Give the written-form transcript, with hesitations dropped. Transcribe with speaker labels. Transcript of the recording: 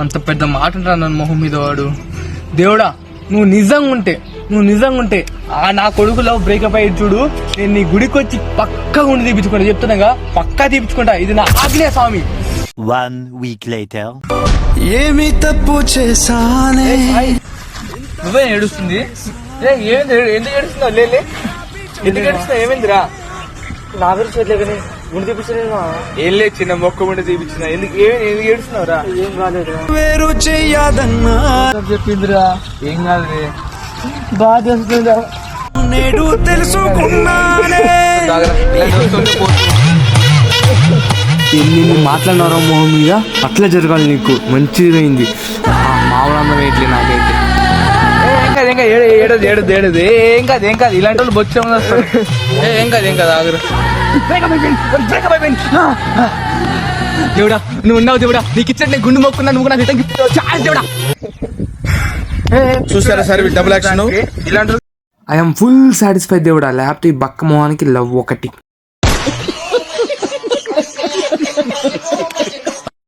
Speaker 1: అంత పెద్ద మాట అంటారు నన్ను మొహం మీద వాడు. దేవుడా, నువ్వు నిజంగా ఉంటే ఆ నా కొడుకులో బ్రేకప్ అయ్యి చూడు, నేను నీ గుడికి వచ్చి పక్కా ఉండి తీపించుకుంటా, చెప్తున్నాగా పక్కా తీపించుకుంటా. ఇది నా ఆజ్ఞ స్వామి.
Speaker 2: 1 week later.
Speaker 3: ఏమి తప్పు చేశానే?
Speaker 1: నువ్వే ఏడుస్తుంది? ఎందుకు ఏడుస్తున్నావు? లేలే, ఎందుకు ఏడుస్తున్నావు? ఏమైందిరా?
Speaker 4: నా గురించి గుండె తీపించలేదు.
Speaker 1: ఏం లేదు, చిన్న మొక్క ఉండి తీపించిన. ఎందుకు ఏడుస్తున్నావురా?
Speaker 4: ఏం కాలేదు.
Speaker 3: వేరు చెయ్యదన్నా
Speaker 1: చెప్పిందిరా, ఏం కాదు,
Speaker 4: బాగా చేస్తుందా?
Speaker 3: నేడు తెలుసుకున్నానే.
Speaker 4: ఎన్ని మాట్లాడినారో మొహం మీద అట్లా జరగాలి నీకు. మంచిగా అయింది. మామూలు వేయట్లే నాకైతే.
Speaker 1: ఏం కాదు ఇలాంటి వాళ్ళు బొచ్చే వస్తారు. ఏం కాదు ఆగురు. దేవుడా, నువ్వు ఉన్నావు దేవుడా, నీకు ఇచ్చాడు, నేను గుండు మొక్కున్నా, నువ్వు నాకు రిటర్న్ గిఫ్ట్ చాలా దేవుడా.
Speaker 5: చూసారా సార్ డబుల్ యాక్షన్?
Speaker 1: ఇలాంటి
Speaker 4: ఐఎమ్ ఫుల్ సాటిస్ఫైడ్ దేవుడా. లేకపోతే ఈ బక్క మొహానికి లవ్ ఒకటి.